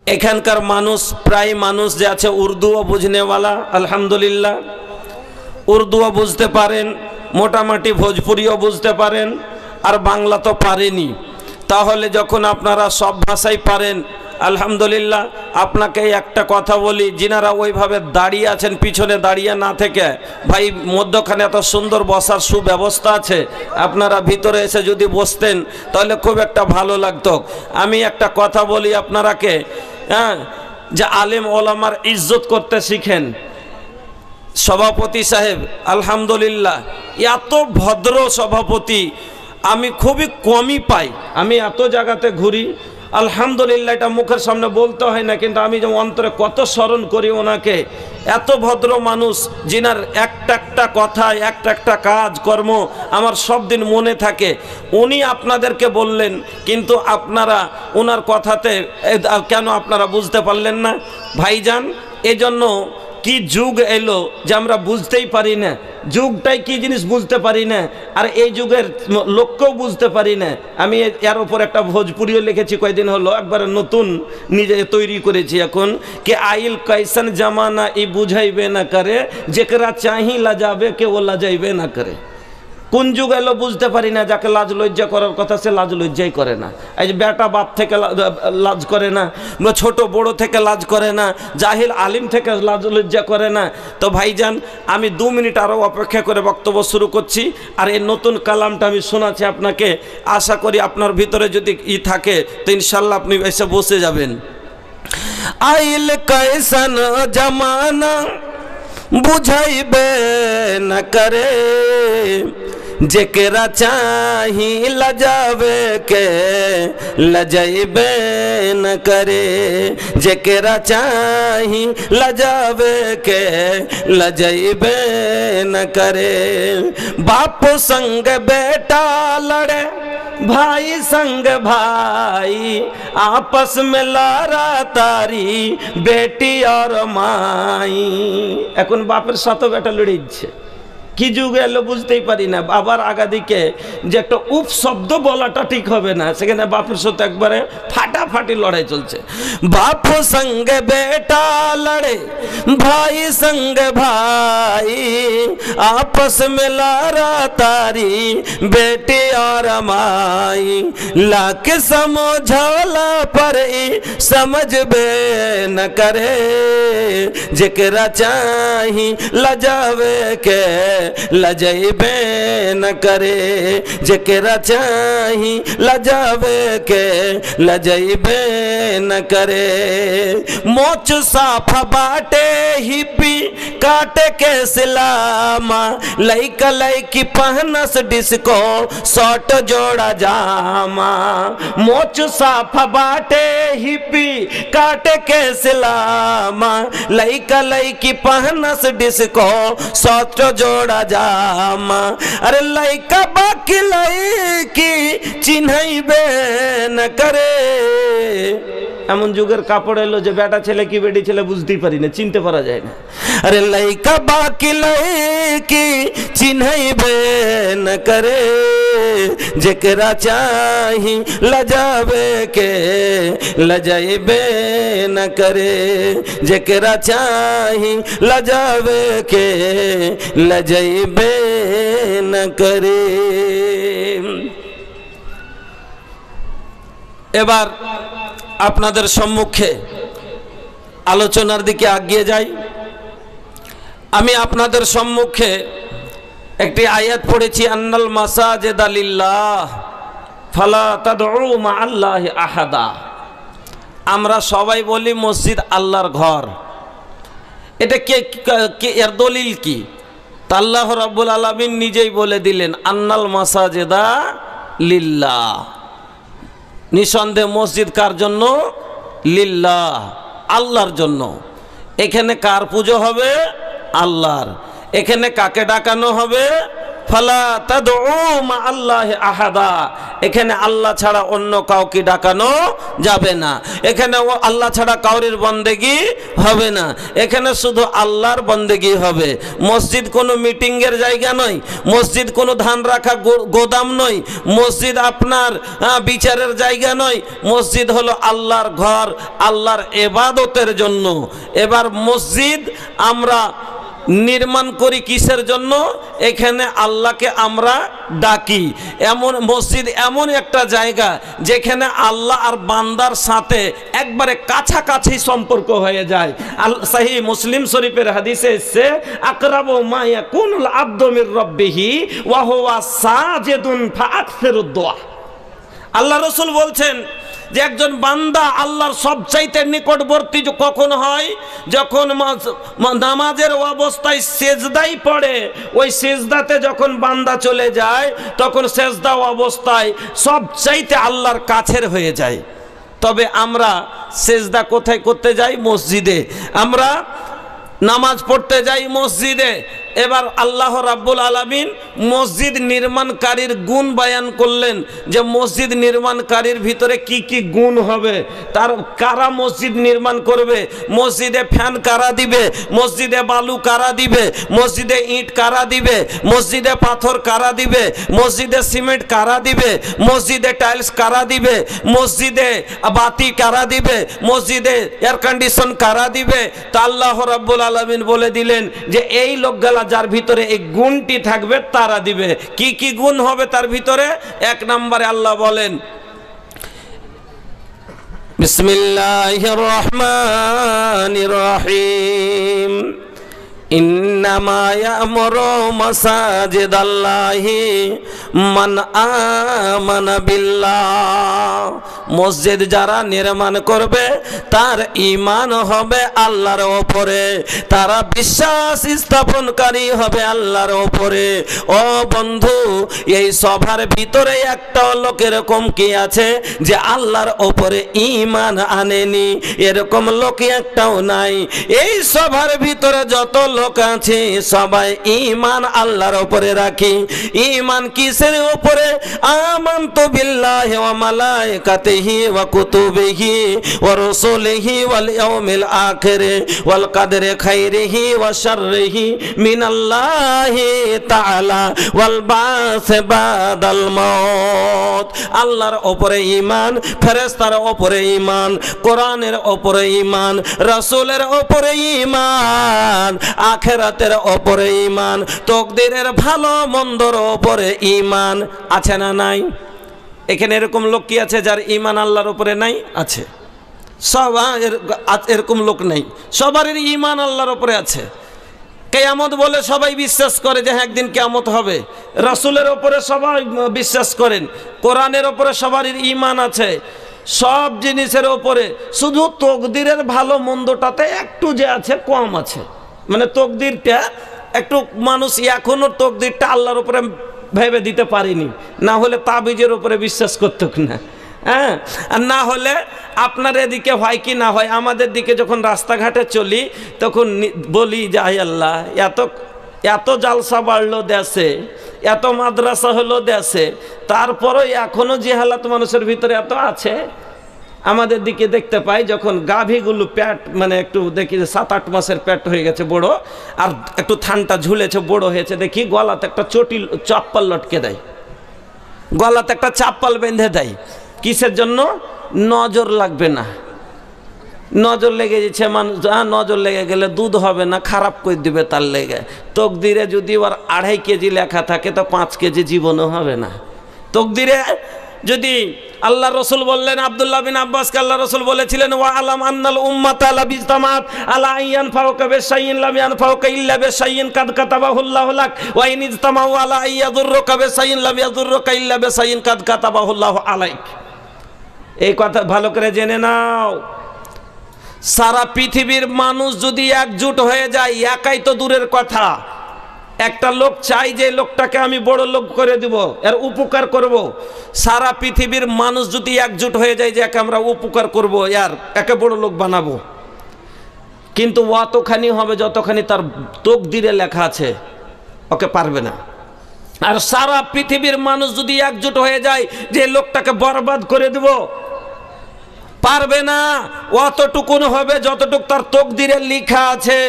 এখানকার মানুষ প্রায় মানুষ যে আছে উর্দুও বুঝনেওয়ালা, আলহামদুলিল্লাহ উর্দুও বুঝতে পারেন, মোটামুটি ভোজপুরিও বুঝতে পারেন, আর বাংলা তো পারেনি। তাহলে যখন আপনারা সব ভাষাই পারেন আলহামদুলিল্লাহ, আপনাকে একটা কথা বলি, যিনারা ওইভাবে দাঁড়িয়ে আছেন পিছনে দাঁড়িয়ে না থেকে, ভাই মধ্যখানে এত সুন্দর বসার সুব্যবস্থা আছে, আপনারা ভিতরে এসে যদি বসতেন তাহলে খুব একটা ভালো লাগতো। আমি একটা কথা বলি আপনারাকে, হ্যাঁ, যে আলেম ওলামার ইজ্জত করতে শিখেন। সভাপতি সাহেব আলহামদুলিল্লাহ এত ভদ্র সভাপতি আমি খুবই কমই পাই। আমি এত জায়গাতে ঘুরি আলহামদুলিল্লাহ, এটা মুখের সামনে বলতে হয় না, কিন্তু আমি যেমন অন্তরে কত স্মরণ করি ওনাকে। এত ভদ্র মানুষ, যিনার একটা কথা একটা কাজ কর্ম আমার সব দিন মনে থাকে। উনি আপনাদেরকে বললেন, কিন্তু আপনারা ওনার কথাতে কেন আপনারা বুঝতে পারলেন না ভাইজান? এজন্য কি যুগ এলো যে আমরা বুঝতেই পারি না, যুগটাই কি জিনিস বুঝতে পারি না, আর এই যুগের লক্ষ্যও বুঝতে পারি না। আমি এর উপর একটা ভোজপুরিও লিখেছি কয়েকদিন হলো, একবার নতুন নিজে তৈরি করেছি এখন, কে আইল कैसन जमाना ই বুঝাইবে না করে, যেকরা চাহি লাজাবে কে ও লাজাইবে না করে। কোন যুগ এলো বুঝতে পারি না, যাকে লাজ লজ্জা করার কথা সে লাজ লজ্জাই করে না। এই যে বেটা বাপ থেকে লাজ করে না, ছোট বড় থেকে লাজ করে না, জাহিল আলিম থেকে লাজ লজ্জা করে না। তো ভাইজান আমি 2 মিনিট আরও অপেক্ষা করে বক্তব্য শুরু করছি, আর এই নতুন কালামটা আমি শোনাচ্ছি আপনাকে। আশা করি আপনার ভিতরে যদি থাকে তো ইনশাল্লাহ আপনি এসে বসে যাবেন। আইল कैसन जमाना বুঝাইবে না করে, जेकरा चाही लजावे के लजाइबे न करे, जेकरा चाही लजावे के लजाइबे न करे। बाप संग बेटा लड़े, भाई संग भाई, आपस में लड़ा तारी बेटी और माई। এখন বাপের সাথে বেটা লড়িচ্ছে, কি যুগ এলো বুঝতেই পারি না। বাবার আগাদিকে যে একটা উপশব্দ বলাটা ঠিক হবে না, সেখানে বাপের সাথে একবারে ফাটাফাটি লড়াই চলছে। বাপ সঙ্গে বেটা লড়ে, ভাই সঙ্গে ভাই, आपस में लड़ा तारी बेटी और माई। लाख समझौला पर समझ बे न करे, जेकरा चाही लजावे के लजाइबे न करे, जेकरा चाही लजावे के लजाइबे न करे। मोच साफ बाटे हिपी काटे के सिलामा, लइका लइकी पहनस डिस्को शॉर्ट जोड़ा जामा। मोच साफ बाटे हिपी काटे के सिलामा, लइका लइकी पहनस डिस्को शॉर्ट जोड़ा जामा। अरे लइका बाकी लइकी चिन्हइबे न करे। এমন যুগের কাপড় এলো যে বেটা ছেলে কি বেটি ছেলে বুঝতেই পারি না, চিনতে পারা যায় না। আরে লাইকা বাকি লাইকি চিনহইবে না করে, যেকরা চাহি লজাবে কে লজাইবে না করে, যেকরা চাহি লজাবে কে লজাইবে না করে। এবার আপনাদের সম্মুখে আলোচনার দিকে এগিয়ে যাই। আমি আপনাদের সম্মুখে একটি আয়াত পড়েছি, আন্নাল মাসাজিদা লিল্লাহ ফালা তাদউ মাআল্লাহি আহাদা। আমরা সবাই বলি মসজিদ আল্লাহর ঘর। এটা কে এর দলিল কি? তা আল্লাহ রাব্বুল আলামিন নিজেই বলে দিলেন, আন্নাল মাসাজিদা লিল্লাহ। নিঃসন্দেহে মসজিদ কার জন্য? লিল্লাহ, আল্লাহর জন্য। এখানে কার পুজো হবে? আল্লাহর। এখানে কাকে ডাকানো হবে? ফালা তাদউ মা আল্লাহি আহাদা, এখানে আল্লাহ ছাড়া অন্য কাউকে ডাকানো যাবে না, এখানে আল্লাহ ছাড়া কাউরির বন্দেগি হবে না, এখানে শুধু আল্লাহর বন্দেগি হবে। মসজিদ কোনো মিটিংয়ের জায়গা নয়, মসজিদ কোনো ধান রাখা গোদাম নয়, মসজিদ আপনার বিচারের জায়গা নয়, মসজিদ হলো আল্লাহর ঘর, আল্লাহর ইবাদতের জন্য। এবার মসজিদ আমরা নির্মাণ করি কিসের জন্য? এখানে আল্লাহকে আমরা ডাকি। এমন মসজিদ এমন একটা জায়গা যেখানে আল্লাহ আর বান্দার সাথে একবারে কাছাকাছি সম্পর্ক হয়ে যায়। সহিহ মুসলিম শরীফের হাদিসে এসেছে, আকরাবু মা ইয়াকুনুল আবদু মির রাব্বিহি ওয়া হুয়া সাজিদুন ফাআকসিরুদ দুআ। আল্লাহ রাসূল বলছেন যে একজন বান্দা আল্লাহর সবচাইতে নিকটবর্তী কখন হয়? যখন নামাজের অবস্থায় সেজদাই পড়ে, ওই সেজদাতে যখন বান্দা চলে যায় তখন সেজদা অবস্থায় সবচাইতে আল্লাহর কাছের হয়ে যায়। তবে আমরা সেজদা কোথায় করতে যাই? মসজিদে। আমরা নামাজ পড়তে যাই মসজিদে। এবার আল্লাহ রাব্বুল আলামিন মসজিদ নির্মাণকারীর গুণ বয়ান করলেন যে মসজিদ নির্মাণকারীর ভিতরে কি কি গুণ হবে, তার কারা মসজিদ নির্মাণ করবে, মসজিদে ফ্যান কারা দিবে, মসজিদে বালু কারা দিবে, মসজিদে ইট কারা দিবে, মসজিদে পাথর কারা দিবে, মসজিদে সিমেন্ট কারা দিবে, মসজিদে টাইলস কারা দিবে, মসজিদে বাতি কারা দিবে, মসজিদে এয়ার কন্ডিশন কারা দিবে। তা আল্লাহ রাব্বুল আলামিন বলে দিলেন যে এই লোকগুলা যার ভিতরে এই গুণটি থাকবে তারা দিবে। কি কি গুণ হবে তার ভিতরে? এক নম্বরে আল্লাহ বলেন, বিসমিল্লাহির রহমানির রহিম, ইন্নামা ইয়ামুরু মাসাজিদাল্লাহি মান আমানা বিল্লাহ। মসজিদ যারা নির্মাণ করবে তার ঈমান হবে আল্লাহর উপরে, তারা বিশ্বাস স্থাপনকারী হবে আল্লাহর উপরে। ও বন্ধু, এই সভার ভিতরে একটা লোক এরকম কি আছে যে আল্লাহর উপরে ঈমান আনেনি? এরকম লোক একটাও নাই। এই সভার ভিতরে যত লোক আছে সবাই ঈমান আল্লাহর উপরে রাখি। ঈমান কিসের উপরে? আমানতু বিল্লাহি ওয়া মালাইকাতিহি ওয়া কুতুবিহি ওয়া রাসূলিহি ওয়াল ইয়াউমিল আখির ওয়াল কদরি খাইরিহি ওয়া শাররিহি মিনাল্লাহি তাআলা ওয়াল বাস বাদাল মাউত। আল্লাহর উপরে ঈমান, ফেরেশতার উপরে ঈমান, কোরআনের উপরে ঈমান, রাসূলের উপরে ঈমান, আখিরাতের উপরে ঈমান, তাকদীরের ভালো মন্দর উপরে ঈমান। আছে না নাই? এখানে এরকম লোক কি আছে যার ঈমান আল্লাহর উপরে নাই? আছে। সব এরকম লোক নেই, সবারই ঈমান আল্লাহর উপরে আছে। কিয়ামত বলে সবাই বিশ্বাস করে যে হ্যাঁ একদিন কিয়ামত হবে। রাসূলের উপরে সবাই বিশ্বাস করেন, কোরআনের উপরে সবারই ঈমান আছে, সব জিনিসের উপরে। শুধু তাকদীরের ভালো মন্দটাতে একটু যে আছে কম আছে, মানে তকদিরটা একটু মানুষ এখনো তকদিরটা আল্লাহর উপরে ভেবে দিতে পারেনি। না হলে তাবিজের উপরে বিশ্বাস করতো না, হ্যাঁ। আর না হলে আপনার এদিকে হয় কি না হয়, আমাদের দিকে যখন রাস্তাঘাটে চলি তখন বলি যে আয় আল্লাহ, এত জালসা বাড়লো দেশে, এত মাদ্রাসা হলো দেশে, তারপরও এখনো যে হালাত মানুষের ভিতরে এত আছে। আমাদের দিকে দেখতে পাই যখন গাভীগুলো প্যাট মানে একটু দেখি 7-8 মাসের প্যাট হয়ে গেছে বড়, আর একটু থানটা ঝুলেছে বড় হয়েছে, দেখি গলাতে একটা চাপ্পাল লটকে দেয়, গলাতে একটা চাপ্পাল বেঁধে দেয়। কিসের জন্য? নজর লাগবে না। নজর লেগে যাচ্ছে মানুষ, নজর লেগে গেলে দুধ হবে না, খারাপ করে দিবে তার লেগে। তকদিরে যদি ওর 2.5 কেজি লেখা থাকে তো 5 কেজি জীবনও হবে না। তকদিরে যদি আল্লাহ রসুল বললেন, আব্দুল্লাহ বিন আব্বাসকে আল্লাহ রসুল বলেছিলেন, ওয়া আলাম আন্নাল উম্মাতা লা বিজতামাত আলা আইয়ান ফাওকা বিশাইইন লাম ইয়ানফাউকা ইল্লা বিশাইইন কাদ কাতাবাহুল্লাহু লাক ওয়া ইন ইজতামাউ আলা আইয়াদুররুকা বিশাইইন লাম ইয়াদুররুকা ইল্লা বিশাইইন কাদ কাতাবাহুল্লাহু আলাইক। এই কথা ভালো করে জেনে নাও। সারা পৃথিবীর মানুষ যদি একজোট হয়ে যায়, একাই তো দূরের কথা, একটা লোক চাই যে লোকটাকে আমি বড় লোক করে দিব, এর উপকার করব। সারা পৃথিবীর মানুষ যদি একজোট হয়ে যায় যে একে আমরা উপকার করব, একে বড় লোক বানাবো, কিন্তু অতখানি হবে যতখানি তার তকদিরে লেখা আছে, ওকে পারবে না। আর সারা পৃথিবীর মানুষ যদি একজোট হয়ে যায় যে লোকটাকে বরবাদ করে দেব, পারবে না। অতটুকুন হবে যতটুকু তার তকদিরে লেখা আছে।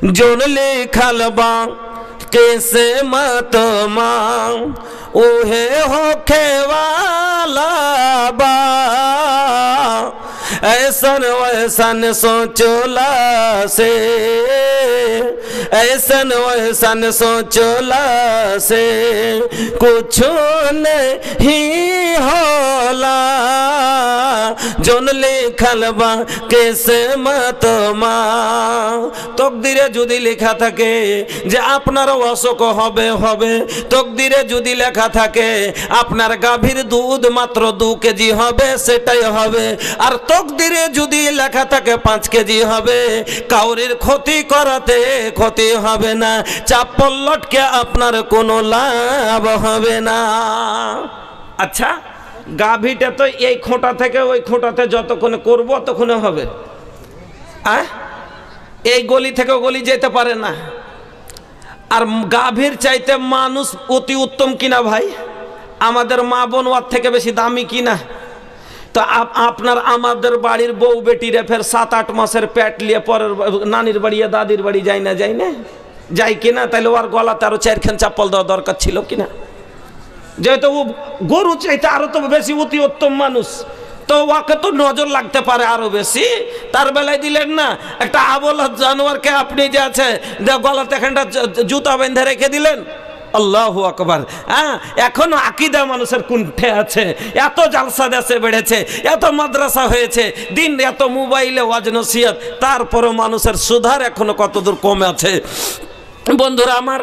जोन लिखल बा कैसे मत मां उहे होखे वाला बा ऐसन वैसन सोचला से ऐसन वैसन सोचला से कुछ नहीं होला जोन लिखल बा कैसे मत मां तकदीरे যদি লেখা থাকে যে আপনার অসুখ হবে হবে, তকদিরে যদি লেখা থাকে আপনার গাভীর দুধ মাত্র 2 কেজি হবে সেটাই হবে। আর তকদিরে যদি লেখা থাকে 5 কেজি হবে, কাউরির ক্ষতি করাতে ক্ষতি হবে না, চাপল লটকে আপনার কোনো লাভ হবে না। আচ্ছা, গাভীটা তো এই খোঁটা থেকে ওই খোঁটাতে যতক্ষণে করব ততক্ষণে হবে। এই গলি থেকে গলি যেতে পারে না। আর গাভীর চাইতে মানুষ অতি উত্তম কিনা ভাই? আমাদের মা বোন ওর থেকে বেশি দামি কিনা? তো আপনার আমাদের বাড়ির বউ বেটিরে ফের 7-8 মাসের পেট নিয়ে পরের নানির বাড়ি দাদির বাড়ি যায় না যাই কিনা? তাহলে ওর গলাতে আরো 4খান চাপ্পল দেওয়া দরকার ছিল কিনা? যেহেতু ও গরু চাইতে আরো তো বেশি অতি উত্তম মানুষ, তো ওকে তো নজর লাগতে পারে আরো বেশি। তার বেলায় দিলেন না একটা আবলা জানোয়ারকে আপনি যে আছে গলাতে এখানটা জুতা বেঁধে রেখে দিলেন। আল্লাহু আকবার। এখনো আকীদা মানুষের কুণ্ঠে আছে। এত জালসা দেশে বেড়েছে, এত মাদ্রাসা হয়েছে, দিন এত মোবাইলে ওয়াজ নসিহত, তারপরও মানুষের সুধার এখনো কতদূর কমে আছে। বন্ধুরা আমার,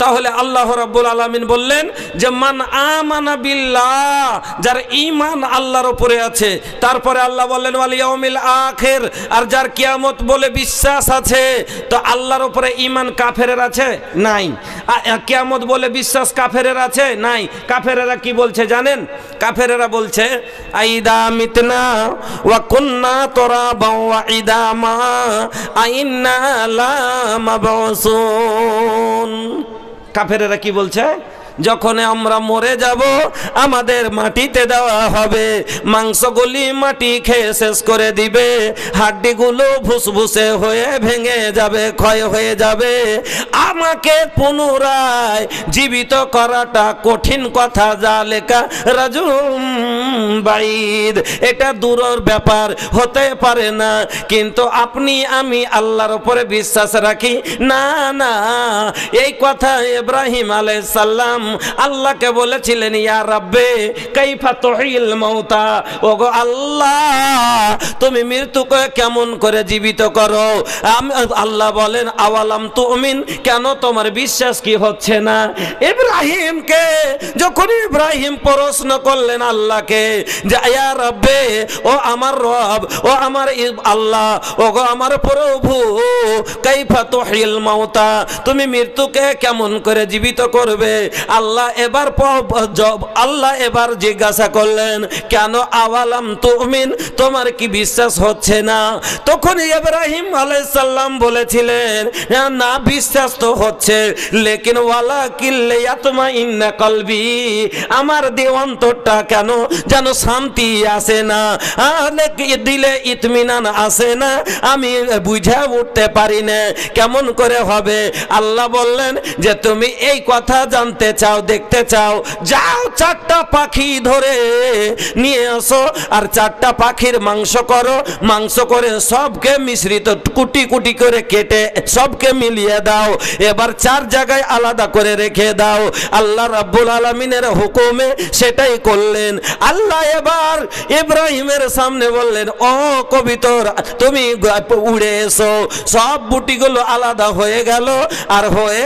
তাহলে আল্লাহ রাব্বুল আলামিন বললেন যে মান আমানা বিল্লাহ, যার ঈমান আল্লাহর উপরে আছে। তারপরে আল্লাহ বললেন ওয়াল ইয়াউমিল আখির, আর যার কিয়ামত বলে বিশ্বাস আছে। তো আল্লাহর উপরে ঈমান কাফেরের আছে? নাই। কিয়ামত বলে বিশ্বাস কাফেরের আছে? নাই। কাফেরেরা কি বলছে জানেন? কাফেরেরা বলছে আইদা মিতনা ওয়া কুন্না তুরাবা ওয়া ইদামা আইন্না লা মাবউসুন। কাফেরেরা কি বলছে? যখন আমরা মরে যাব আমাদের মাটিতে দেওয়া হবে, মাংসগুলি মাটি খেয়ে শেষ করে দিবে, হাড্ডিগুলো ভুসভুসে হয়ে ভেঙে যাবে, ক্ষয় হয়ে যাবে, আমাকে পুনরায় জীবিত করাটা কঠিন কথা। জালেকা রাজুম বাইদ, এটা দূরের ব্যাপার, হতে পারে না। কিন্তু আপনি আমি আল্লাহর উপরে বিশ্বাস রাখি। না না, এই কথা ইব্রাহিম আলাইহিস সালাম আল্লাহকে বলেছিলেন ইয়া রাব্বে কাইফা তুহিল মাউতা, ওগো আল্লাহ তুমি মৃত্যুকে কেমন করে জীবিত করো? আল্লাহ বলেন আওয়ালাম তুমিন, কেন তোমার বিশ্বাস কি হচ্ছে না? ইব্রাহিমকে যখন ইব্রাহিম প্রশ্ন করলেন আল্লাহকে যে ইয়া রাব্বে, ও আমার রব, ও আমার আল্লাহ, ওগো আমার প্রভু, কাইফা তুহিল মাউতা, তুমি মৃত্যুকে কেমন করে জীবিত করবে? আল্লাহ এবার জিজ্ঞাসা করলেন কেন আওয়ালাম তুমিন, তোমার কি বিশ্বাস হচ্ছে না? তখন ইব্রাহিম আলাইহিস সালাম বলেছিলেন না, বিশ্বাস তো হচ্ছে, লেকিন ওয়ালাকিন লিয়াতমাইন্না কলবি, আমার দেওয়ান্তরটা কেন যেন শান্তি আসে না, দিলে ইতমিনান আসে না, আমি বুঝে উঠতে পারি না কেমন করে হবে। আল্লাহ বললেন যে তুমি এই কথা জানতে চাও, দেখতে চাও, যাও 4টা পাখি ধরে নিয়ে আসো, আর 4টা পাখির মাংস করো, মাংস করে সবকে মিশ্রিত কুটি কুটি করে কেটে সবকে মিলিয়ে দাও, এবার 4 জায়গায় আলাদা করে রেখে দাও। আল্লাহ রাব্বুল আলামিনের হুকুমে সেটাই করলেন। আল্লাহ এবার ইব্রাহিমের সামনে বললেন ও কবিতর, তুমি উড়ে এসো। সব বুটিগুলো আলাদা হয়ে গেল, আর হয়ে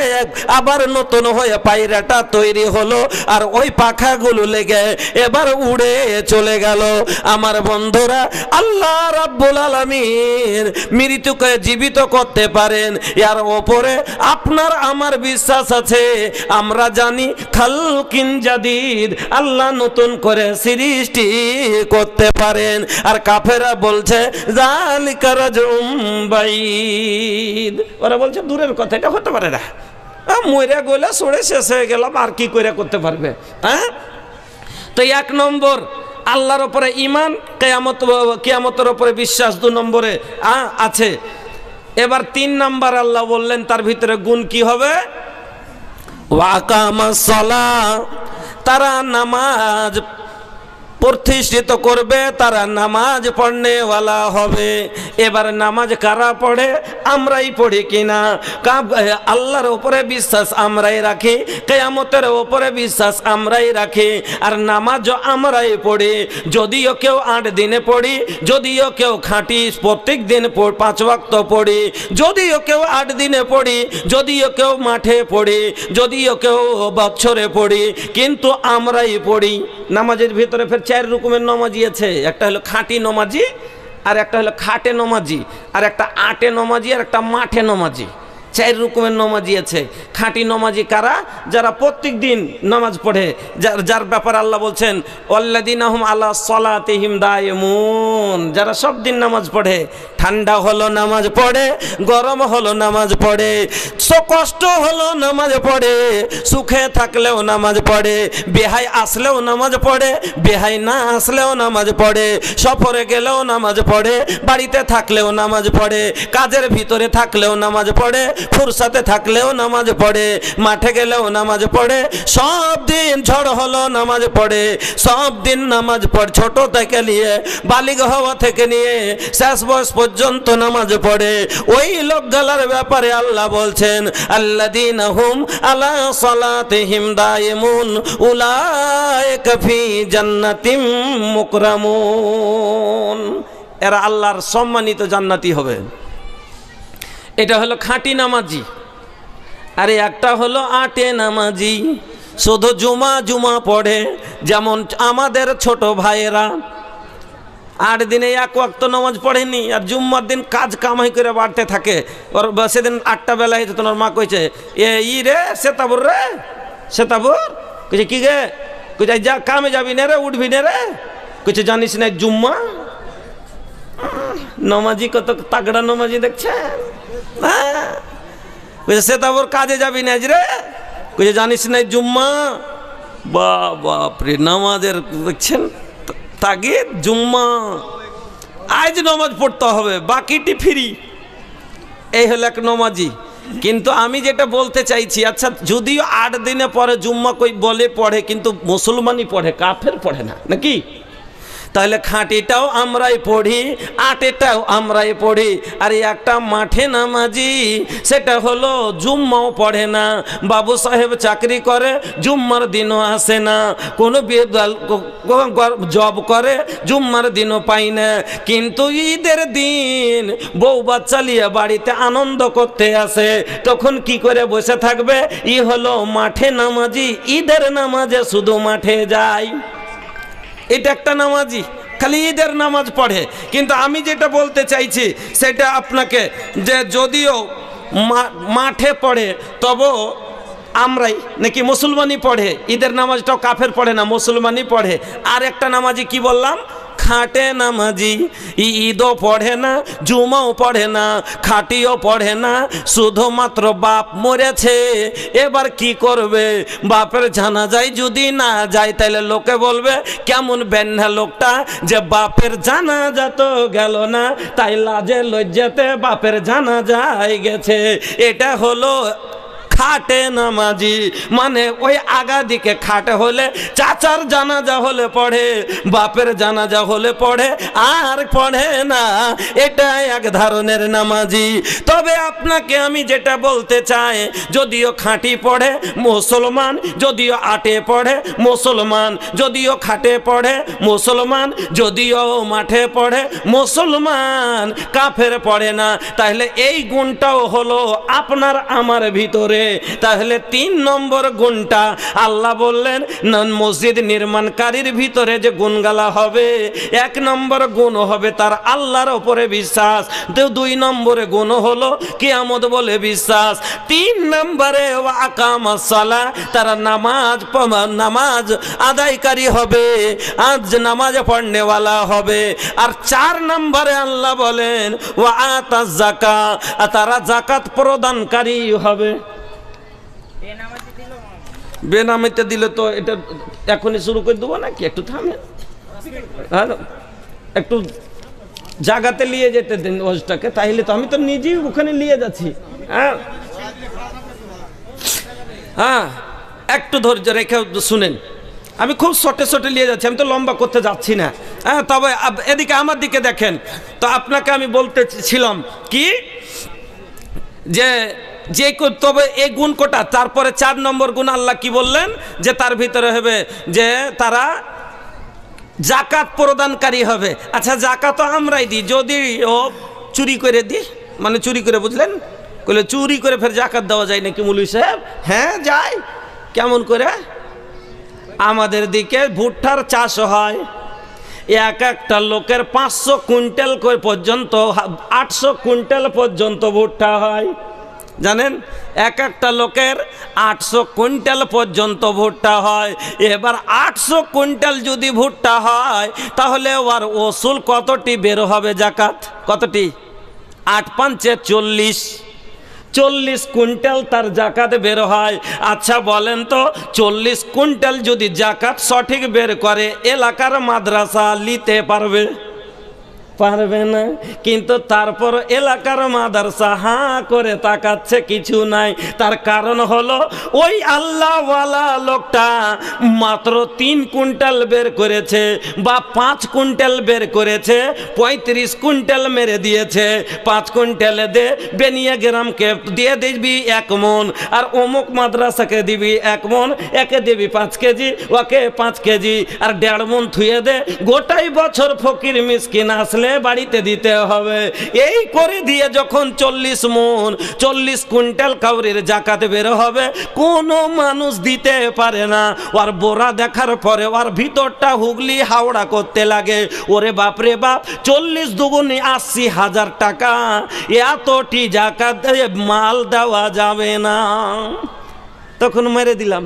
আবার নতুন হয়ে পায়রাটা তৈরি হলো, আর ওই পাখাগুলো লেগে এবার উড়ে চলে গেল। আমার বন্ধুরা, আল্লাহ রাব্বুল আলামিন মৃত্যুকে জীবিত করতে পারেন, এর উপরে আপনার আমার বিশ্বাস আছে। আমরা জানি খালকিন জাদিদ, আল্লাহ নতুন করে সৃষ্টি করতে পারেন। আর কাফেররা বলছে জালিকা রাজুম বাইদ, ওরা বলছে দূরের কথা, এটা হতে পারে না। মরে গেলে সরে শেষ হয়ে গেলাম, আর কি করে করতে পারবে? হ্যাঁ, তো 1 নম্বর আল্লাহর ওপরে ঈমান, কিয়ামতের ওপরে বিশ্বাস 2 নম্বরে আছে। এবার 3 নম্বর আল্লাহ বললেন তার ভিতরে গুণ কি হবে? ওয়া আকামাস সালাহ, তারা নামাজ প্রতিষ্ঠিত করবে, তারা নামাজ পড়নেওয়ালা হবে। এবার নামাজ কারা পড়ে? আমরাই পড়ি কিনা? আল্লাহর উপরে বিশ্বাস আমরাই রাখি, কিয়ামতের উপরে বিশ্বাস আমরাই রাখি, আর নামাজও আমরাই পড়ি। যদিও কেউ 8 দিনে পড়ি, যদিও কেউ খাঁটি প্রত্যেক দিন 5 ওয়াক্ত পড়ি, যদিও কেউ 8 দিনে পড়ি, যদিও কেউ মাঠে পড়ি, যদিও কেউ বছরে পড়ি, কিন্তু আমরাই পড়ি। নামাজের ভিতরে ফের 4 রকমের নমাজি আছে। একটা হলো খাঁটি নমাজি, আর একটা হলো খাটে নমাজি, আর একটা আটে নমাজি, আর একটা মাঠে নমাজি। 4 রকমের নমাজি আছে। খাঁটি নমাজি কারা? যারা প্রত্যেক দিন নামাজ পড়ে, যার ব্যাপার আল্লাহ বলছেন ওয়াল্লাযীনা হুম আলা সালাতিহিম দায়িমুন, যারা সব দিন নামাজ পড়ে। ঠান্ডা হলো নামাজ পড়ে, গরম হলো নামাজ পড়ে, কষ্ট হলো নামাজ পড়ে, সুখে থাকলেও নামাজ পড়ে, বেহাই আসলেও নামাজ পড়ে, বেহাই না আসলেও নামাজ পড়ে, সফরে গেলেও নামাজ পড়ে, বাড়িতে থাকলেও নামাজ পড়ে, কাজের ভিতরে থাকলেও নামাজ পড়ে, ফুরসাতে থাকলেও নামাজ পড়ে, মাঠে গেলেও নামাজ পড়ে, সব দিন ঝড় হলো নামাজ পড়ে, সব দিন নামাজ পড়ে। ছোট থেকে নিয়ে বালিগ হওয়া থেকে নিয়ে শেষ বয়স পর্যন্ত নামাজ পড়ে। ওই লোকগুলোর ব্যাপারে আল্লাহ বলছেন আল্লাযীনা হুম আলা সালাতিহিম দায়িমুন উলাইকা ফি জান্নাতিম মুকরামুন, এরা আল্লাহর সম্মানিত জান্নাতি হবে। এটা হলো খাঁটি নামাজি। আরে একটা হলো আটে নামাজি, শুধু জুমা পড়ে। যেমন আমাদের ছোট ভাইয়েরা 8 দিনে 1 ওয়াক্ত নামাজ পড়েনি, আর জুম্মার দিন কাজ কামাই করে বাড়তে থাকে। ওর সেদিন 8টা বেলা হয়েছে, তোমার মা কইছে রে সেতাবুর রে, সেতাবুর কইছে কি গে? কইছে যা কামে যাবি না রে, উঠবি না রে। কইছে জানিস না জুম্মা? নমাজি কত তাগড়া নমাজি দেখছেন? কইছে সেতাবুর কাজে যাবি না রে, কইছে জানিস না জুম্মা? বাপরে, নামাজের দেখছেন তাগিদ, জুম্মা আজ নামাজ পড়তে হবে, বাকিটি ফ্রি। এই হলো এক নমাজি। কিন্তু আমি যেটা বলতে চাইছি, আচ্ছা যদিও 8 দিনে পরে জুম্মা কই বলে পড়ে, কিন্তু মুসলমানই পড়ে, কাফের পড়ে না নাকি? তাহলে খাঁটিটাও আমরাই পড়ি, আটেটাও আমরাই পড়ি। আর একটা মাঠে নামাজি, সেটা হলো জুম্মাও পড়ে না, বাবু সাহেব চাকরি করে, জুম্মার দিনও আসে না, কোনো জব করে, জুম্মার দিনও পাই না, কিন্তু ঈদের দিন বউ বাচ্চা নিয়ে বাড়িতে আনন্দ করতে আসে, তখন কি করে বসে থাকবে? ই হলো মাঠে নামাজি, ঈদের নামাজে শুধু মাঠে যায়। এটা একটা নামাজি, খালি ঈদের নামাজ পড়ে। কিন্তু আমি যেটা বলতে চাইছি সেটা আপনাকে, যে যদিও মাঠে পড়ে, তবু আমরাই নাকি মুসলমানই পড়ে, ঈদের নামাজটাও কাফের পড়ে না, মুসলমানই পড়ে। আর একটা নামাজি কি বললাম? খাটে নামাজি, ঈদও পড়ে না, জুমাও পড়ে না, খাটিও পড়ে না, শুধুমাত্র বাপ মরেছে, এবার কি করবে? বাপের জানাজায় যদি না যায়, তাহলে লোকে বলবে কেমন বেন্না লোকটা, যে বাপের জানাজা তো গেল না, তাই লাজে লজ্জাতে বাপের জানাজায় গেছে। এটা হলো খাটে নামাজি। মানে ওই আগা দিকে খাটে হলে চাচার জানাজা হলে পড়ে, বাপের জানাজা হলে পড়ে, আর পড়ে না। এটা এক ধরনের নামাজি। তবে আপনাকে আমি যেটা বলতে চাই, যদিও খাঁটি পড়ে মুসলমান, যদিও আটে পড়ে মুসলমান, যদিও খাটে পড়ে মুসলমান, যদিও মাঠে পড়ে মুসলমান, কাফের পড়ে না। তাহলে এই গুণটাও হলো আপনার আমার ভিতরে। তাহলে 3 নম্বর গুণটা আল্লাহ বললেন, মসজিদ নির্মাণকারীর ভিতরে যে গুণগালা হবে, 1 নম্বর গুণ হবে তার আল্লাহর উপরে বিশ্বাস, 2 নম্বরে গুণ হলো কিয়ামত বলে বিশ্বাস, 3 নম্বরে আকামাস সালাহ, তারা নামাজ আদায়কারী হবে, আজ নামাজ পড়নেওয়ালা হবে। আর 4 নম্বরে আল্লাহ বলেন ওয়া আতাজ যাকাত, তারা যাকাত প্রদানকারী হবে। বেনামিতে দিলে তো এটা এখনই শুরু করে দেবো নাকি? একটু থামে, আর একটু জায়গাতে নিয়ে যেতে দিন ওজটাকে, তাইলে তো আমি তো নিজেই ওখানে নিয়ে যাচ্ছি। হ্যাঁ হ্যাঁ, একটু ধৈর্য রেখে শুনেন, আমি খুব শর্টে শর্টে নিয়ে যাচ্ছি, আমি তো লম্বা করতে যাচ্ছি না। হ্যাঁ, তবে এদিকে আমার দিকে দেখেন তো, আপনাকে আমি বলতেছিলাম কি যে তবে এই গুণ কোটা, তারপরে 4 নম্বর গুণ আল্লাহ কি বললেন, যে তার ভিতরে হবে যে তারা জাকাত প্রদানকারী হবে। আচ্ছা, জাকাত আমরাই দিই, যদি ও চুরি করে দিই, মানে চুরি করে, বুঝলেন, বলে চুরি করে ফের জাকাত দেওয়া যায় নাকি মৌলভী সাহেব? হ্যাঁ যায়। কেমন করে? আমাদের দিকে ভুট্টার চাষ হয়, এক একটা লোকের 500 কুইন্টাল করে পর্যন্ত, 800 কুইন্টাল পর্যন্ত ভুট্টা হয়, জানেন? এক একটা লোকের 800 কুইন্টাল পর্যন্ত ভুট্টা হয়। এবার 800 কুইন্টাল যদি ভুট্টা হয়, তাহলে ওর ওসুল কতটি বের হবে জাকাত? কতটি? 8 5 40, 40 কুইন্টাল তার জাকাত বের হয়। আচ্ছা বলেন তো, 40 কুইন্টাল যদি জাকাত সঠিক বের করে, এলাকার মাদ্রাসা নিতে পারবে? পারবে না। কিন্তু তারপর এলাকার মাদ্রাসা হাঁ করে তাকাচ্ছে, কিছু নাই। তার কারণ হলো ওই আল্লাহওয়ালা লোকটা মাত্র 3 কুইন্টাল বের করেছে বা 5 কুইন্টাল বের করেছে, 35 কুইন্টাল মেরে দিয়েছে। 5 কুইন্টালে দে বেনিয়া গ্রামকে দিয়ে দিবি 1 মন, আর অমুক মাদ্রাসাকে দিবি 1 মন, একে দিবি 5 কেজি, ওকে 5 কেজি, আর 1.5 মন থুয়ে দে। গোটাই বছর ফকির মিসকিন আসলে বাড়িতে দিতে হবে। এই করে দিয়ে যখন 40 মন 40 কুইন্টাল কাউরির জাকাত বের হবে, কোনো মানুষ দিতে পারে না। ওর বোরা দেখার পরে ওর ভিতরটা হুগলি হাওড়া করতে লাগে, ওরে বাপরে বাপ, 40 দুগুণে 80,000 টাকা, এতটি জাকাত মাল দেওয়া যাবে না। তখন মেরে দিলাম।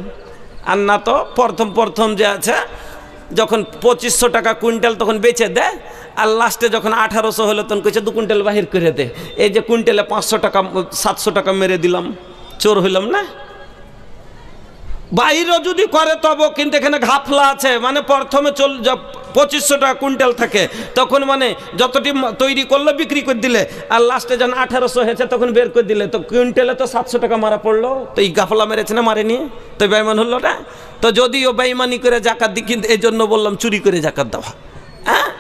আর না তো প্রথম যে আছে, যখন 2500 টাকা কুইন্টাল তখন বেচে দেয়, আর লাস্টে যখন 1800 হলো তখন কইছে 2 কুইন্টাল বাহির করে দে। এই যে কুইন্টালে 500 টাকা 700 টাকা মেরে দিলাম, চোর হইলাম না? বাইরেও যদি করে তবে কিন্তু এখানে ঘাপলা আছে। মানে প্রথমে 2500 টাকা কুইন্টাল থাকে, তখন মানে যতটি তৈরি করলো বিক্রি করে দিলে, আর লাস্টে যখন 1800 হয়েছে তখন বের করে দিলে, তো কুইন্টালে তো 700 টাকা মারা পড়লো। তো এই ঘাপলা মেরেছে না মারেনি? তো বেঈমান হলো না? তো যদিও বেঈমানি করে জাকাত দিই, কিন্তু এই জন্য বললাম চুরি করে জাকাত দেওয়া। হ্যাঁ,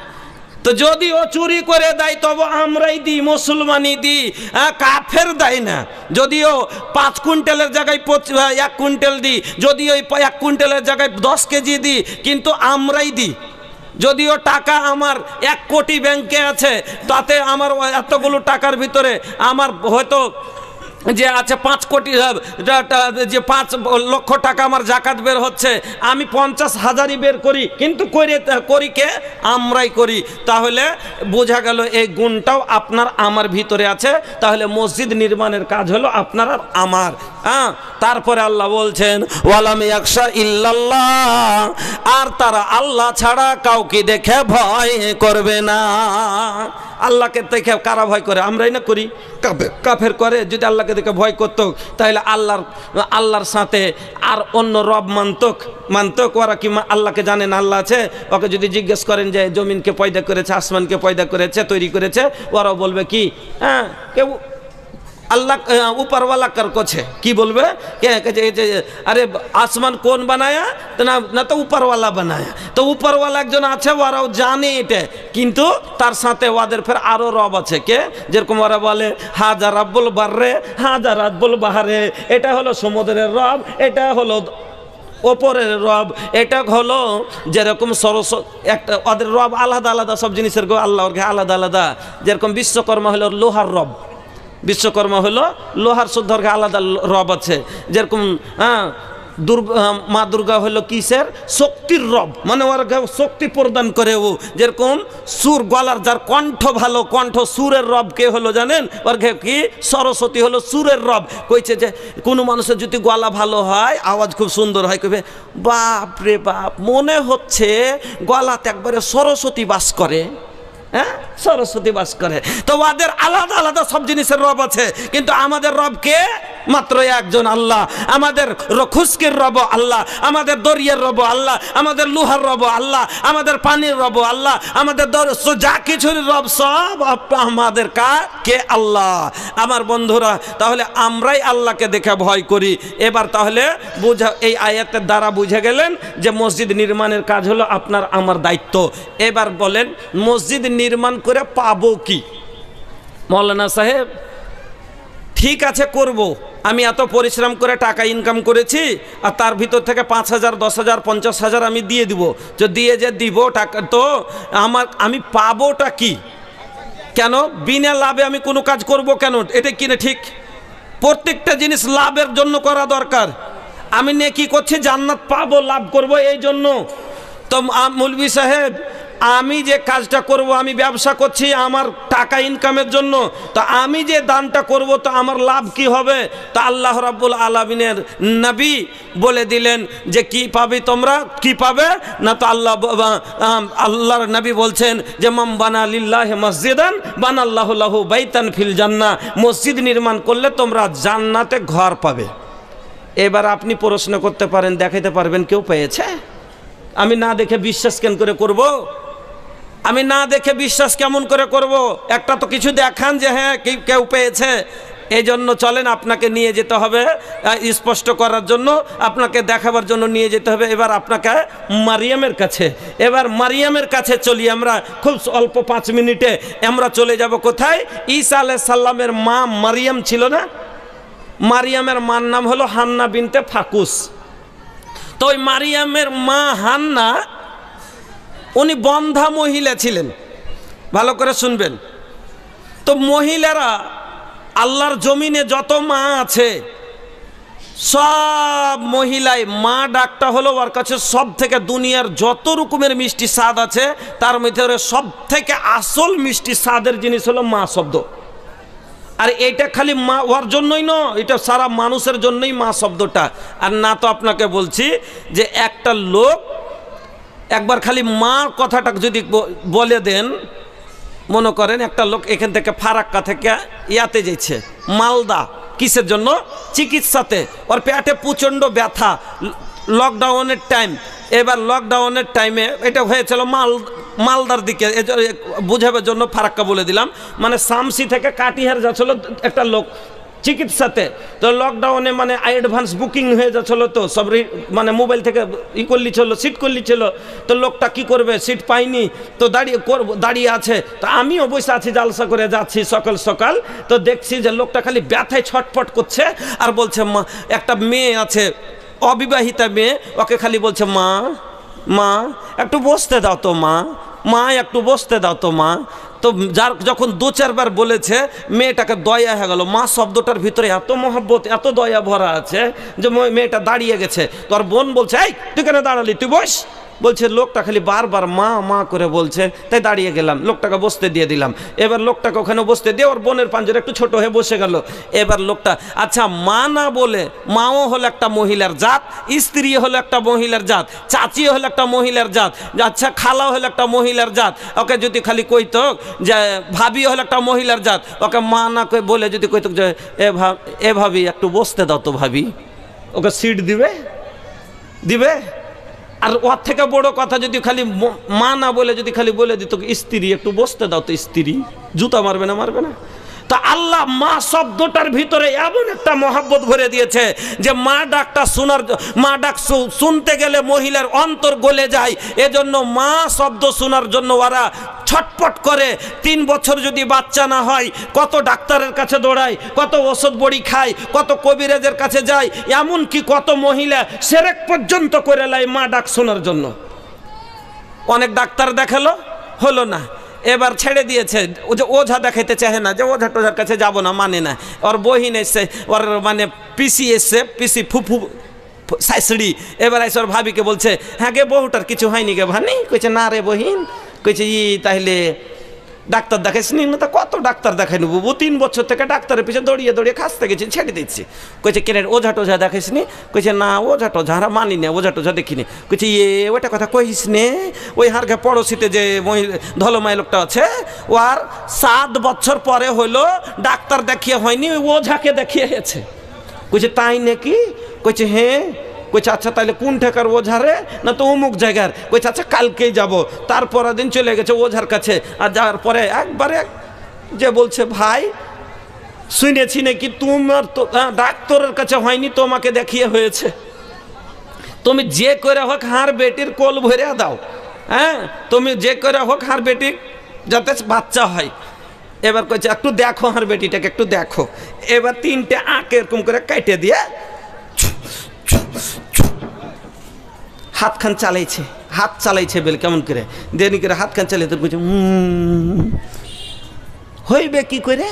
তো যদি ও চুরি করে দেয় তবে আমরাই দিই, মুসলমানই দিই, কাফের দেয় না। যদিও 5 কুইন্টালের জায়গায় 1 কুইন্টাল দিই, যদি ওই 1 কুইন্টালের জায়গায় 10 কেজি দিই, কিন্তু আমরাই দিই। যদিও টাকা আমার 1 কোটি ব্যাংকে আছে, তাতে আমার এতগুলো টাকার ভিতরে আমার হয়তো যে আছে 5 কোটি, যে 5 লক্ষ টাকা আমার জাকাত বের হচ্ছে, আমি 50,000ই বের করি, কিন্তু করি কে? আমরাই করি। তাহলে বোঝা গেল এই গুণটাও আপনার আমার ভিতরে আছে। তাহলে মসজিদ নির্মাণের কাজ হলো আপনার আর আমার। হ্যাঁ, তারপরে আল্লাহ বলছেন ওয়ালাম ইয়াখশা ইল্লাল্লাহ, আর তারা আল্লাহ ছাড়া কাউকে দেখে ভয় করবে না। আল্লাহকে দেখে কারা ভয় করে? আমরাই না করি। কাফের করে। যদি আল্লাহকে দেখে ভয় করত, তাহলে আল্লাহর সাথে আর অন্য রব মানতক। ওরা কি আল্লাহকে জানেন আল্লাহ আছে? ওকে যদি জিজ্ঞেস করেন যে জমিনকে পয়দা করেছে, আসমানকে পয়দা করেছে, তৈরি করেছে, ওরাও বলবে কি? হ্যাঁ, কেউ আল্লাহ উপরওয়ালা কার করছে কি বলবে? আরে আসমান কোন বানায়া? না তো উপরওয়ালা বানায়া। তো উপরওয়ালা একজন আছে, ওরাও জানে এটা, কিন্তু তার সাথে ওদের ফের আরো রব আছে। কে? যেরকম ওরা বলে হাজা রাব্বুল বাররে, হাজা রাব্বুল বাহারে, এটা হলো সমুদ্রের রব, এটা হলো ওপরের রব, এটা হলো যেরকম সরস্বতী। একটা ওদের রব আলাদা আলাদা, সব জিনিসের আল্লাহর আলাদা আলাদা। যেরকম বিশ্বকর্মা হলো লোহার রব, বিশ্বকর্মা হলো লোহার শুদ্ধর্ঘে আলাদা রব আছে। যেরকম মা দুর্গা হলো কিসের? শক্তির রব, মানে ওর শক্তি প্রদান করে ও। যেরকম সুর, গলার যার কণ্ঠ ভালো, কণ্ঠ সুরের রব কে হলো জানেন? ওর কি? সরস্বতী হলো সুরের রব। কইছে যে কোনো মানুষের যদি গলা ভালো হয়, আওয়াজ খুব সুন্দর হয়, কইবে বাপ রে বাপ, মনে হচ্ছে গলাতে একবারে সরস্বতী বাস করে। হ্যাঁ, সরস্বতী বাস করে। তো ওদের আলাদা আলাদা সব জিনিসের রব আছে, কিন্তু আমাদের রব কে? মাত্র একজন আল্লাহ। আমাদের খুশকির রব আল্লাহ, আমাদের দরিয়ার রব আল্লাহ, আমাদের লোহার রব আল্লাহ, আমাদের পানির রব আল্লাহ, আমাদের যা কিছুর রব সব আমাদের কে আল্লাহ। আমার বন্ধুরা, তাহলে আমরাই আল্লাহকে দেখে ভয় করি। এবার তাহলে বুঝা, এই আয়াতের দ্বারা বুঝে গেলেন যে মসজিদ নির্মাণের কাজ হলো আপনার আমার দায়িত্ব। এবার বলেন মসজিদ নির্মাণ করে পাবো কি? মৌলানা সাহেব ঠিক আছে করব, আমি এত পরিশ্রম করে টাকা ইনকাম করেছি আর তার ভিতর থেকে 5,000, 10,000, 50,000 আমি দিয়ে দিব, তো দিয়ে যে দিব টাকা, তো আমি পাবোটা কি? কেন বিনা লাভে আমি কোনো কাজ করব কেন? এটা কিনে ঠিক প্রত্যেকটা জিনিস লাভের জন্য করা দরকার। আমি নেকি করছি জান্নাত পাবো, লাভ করব এই জন্য। তো মৌলভী সাহেব আমি যে কাজটা করব, আমি ব্যবসা করছি আমার টাকা ইনকামের জন্য, তো আমি যে দানটা করব তো আমার লাভ কি হবে? তো আল্লাহ রাব্বুল আলামিনের নবী বলে দিলেন যে কি পাবে তোমরা, কি পাবে না? তো আল্লাহর নবী বলছেন যে মাম বানা লিল্লাহি মসজিদান বানাল্লাহু লাহু বাইতান ফিল জান্নাহ, মসজিদ নির্মাণ করলে তোমরা জান্নাতে ঘর পাবে। এবার আপনি প্রশ্ন করতে পারেন, দেখাইতে পারবেন কেউ পেয়েছে? আমি না দেখে বিশ্বাস কেন করে করব? আমি না দেখে বিশ্বাস কেমন করে করব? একটা তো কিছু দেখান যে হ্যাঁ কেউ পেয়েছে। এই জন্য চলেন আপনাকে নিয়ে যেতে হবে, স্পষ্ট করার জন্য আপনাকে দেখাবার জন্য নিয়ে যেতে হবে। এবার আপনাকে মারিয়ামের কাছে, এবার মারিয়ামের কাছে চলি আমরা। খুব অল্প 5 মিনিটে আমরা চলে যাব কোথায়? ঈসা আলাইহিস সালামের মা মারিয়াম ছিল না? মারিয়ামের মার নাম হলো হান্না বিনতে ফাকুস। তো ওই মারিয়ামের মা হান্না উনি বন্ধা মহিলা ছিলেন, ভালো করে শুনবেন। তো মহিলারা আল্লাহর জমিনে যত মা আছে সব মহিলায় মা ডাকটা হলো ওর কাছে সব থেকে দুনিয়ার যত রকমের মিষ্টি স্বাদ আছে তার মধ্যে সব থেকে আসল মিষ্টি স্বাদের জিনিস হলো মা শব্দ। আর এটা খালি মা ওর জন্যই নয়, এটা সারা মানুষের জন্যই মা শব্দটা। আর না তো আপনাকে বলছি যে একটা লোক একবার খালি মা কথাটা যদি বলে দেন, মনে করেন একটা লোক এখান থেকে ফারাক্কা থেকে ইয়াতে যাচ্ছে মালদা, কিসের জন্য? চিকিৎসাতে। ওর পেটে প্রচণ্ড ব্যথা, লকডাউনের টাইম। এবার লকডাউনের টাইমে এটা হয়েছিল মালদার দিকে, বুঝাবার জন্য ফারাক্কা বলে দিলাম। মানে শামসি থেকে কাটিহার যাচ্ছিল একটা লোক চিকিৎসাতে। তো লকডাউনে মানে অ্যাডভান্স বুকিং হয়ে যাচ্ছিলো, তো সব মানে মোবাইল থেকে করলিছিল, সিট করলিছিল। তো লোকটা কি করবে, সিট পাইনি, তো দাঁড়িয়ে আছে। তো আমিও বসে আছি, জালসা করে যাচ্ছি সকাল সকাল। তো দেখছি যে লোকটা খালি ব্যথায় ছটফট করছে আর বলছে মা, একটা মেয়ে আছে অবিবাহিতা মেয়ে, ওকে খালি বলছে মা মা একটু বসতে দাও তো মা, মা একটু বসতে দাও তো মা। তো যার যখন 2-4 বার বলেছে মেয়েটাকে দয়া হয়ে গেল। মা শব্দটার ভিতরে এত মহব্বত, এত দয়া ভরা আছে যে মেয়েটা দাঁড়িয়ে গেছে। তোর বোন বলছে এই তুই কেন দাঁড়ালি, তুই বস। বলছে লোকটা খালি বারবার মা মা করে বলছে, তাই দাঁড়িয়ে গেলাম, লোকটাকে বসতে দিয়ে দিলাম। এবার লোকটাকে ওখানে বসতে দিয়ে ওর বোনের পাঞ্জরে একটু ছোট হয়ে বসে গেল। এবার লোকটা আচ্ছা মা না বলে, মাও হলো একটা মহিলার জাত, স্ত্রী হলো একটা মহিলার জাত, চাচিও হলো একটা মহিলার জাত, আচ্ছা খালাও হলো একটা মহিলার জাত। ওকে যদি খালি কইতো যে ভাবি হলো একটা মহিলার জাত, ওকে মা না কই বলে যদি কইতো যে এ ভাবি একটু বসতে দাও তো ভাবি, ওকে সিট দিবে? আর ওর থেকে বড় কথা যদি খালি মা না বলে যদি খালি বলে দিত স্ত্রী একটু বসতে দাও তো স্ত্রী, জুতা মারবে না? তা আল্লাহ মা শব্দটার ভিতরে এমন একটা মহব্বত ভরে দিয়েছে যে মা ডাকটা মা ডাক শুনতে গেলে মহিলার অন্তর গলে যায়। এজন্য মা শব্দ শোনার জন্য ওরা ছটপট করে। 3 বছর যদি বাচ্চা না হয় কত ডাক্তারের কাছে দৌড়ায়, কত ওষুধ বড়ি খায়, কত কবিরাজের কাছে যায়, এমনকি কত মহিলা সেরেক পর্যন্ত করে লাই মা ডাক শোনার জন্য। অনেক ডাক্তার দেখালো, হলো না, এবার ছেড়ে দিয়েছে। ও যে ওঝা দেখাইতে চাহে না, যে ওঝা টোঝার কাছে যাবো না, মানে না। ওর বহিন এসছে, ওর মানে পিসি এসছে, পিসি ফুফু শাশুড়ি। এবার এসে ওর ভাবিকে বলছে হ্যাঁ গে বহুটার কিছু হয়নি গে ভানি? কইছে না রে বহিন। কইছে তাহলে ডাক্তার দেখাইছিনি না? তা কত ডাক্তার দেখাই নেবো, 3 বছর থেকে ডাক্তারের পিছনে দৌড়িয়ে খাসতে গেছি, ছেড়ে দিচ্ছি। কইছে কেন ওঝা টোঝা দেখাইছিনি? কইছে না ওঝা টোঝা আমরা মানি না, ওঝা টোঝা দেখিনি। কইছে ওইটা কথা কইস নে, ওই হারকে পড়োশিতে যে ধলমাই লোকটা আছে, ও আর 7 বছর পরে হইলো ডাক্তার দেখিয়ে হয়নি, ওই ওঝাকে দেখিয়ে গেছে। কইছে তাই নাকি? কইছে হ্যাঁ। কইছে আচ্ছা তাহলে কোন ঠেকার ওঝারে? না তো অমুক জায়গার। কইছে আচ্ছা কালকেই যাব। তারপর দিন চলে গেছে ওঝার কাছে। আর যাওয়ার পরে একবারে যে বলছে ভাই শুনেছি নাকি তোমার তো ডাক্তারের কাছে হয়নি, তোমাকে দেখিয়ে হয়েছে, তুমি যে করে হোক হার বেটির কোল ভরে দাও। হ্যাঁ তুমি যে করে হোক হার বেটি যাতে বাচ্চা হয়। এবার কইছে একটু দেখো হার বেটিটাকে, একটু দেখো। এবার 3টে আঁক এরকম করে কেটে দিয়ে হাতখান চালাইছে, হাত চালাইছে বেল কেমন করে দেনি করে হাতখান চালিয়ে তো কইছে হইবে কি করে?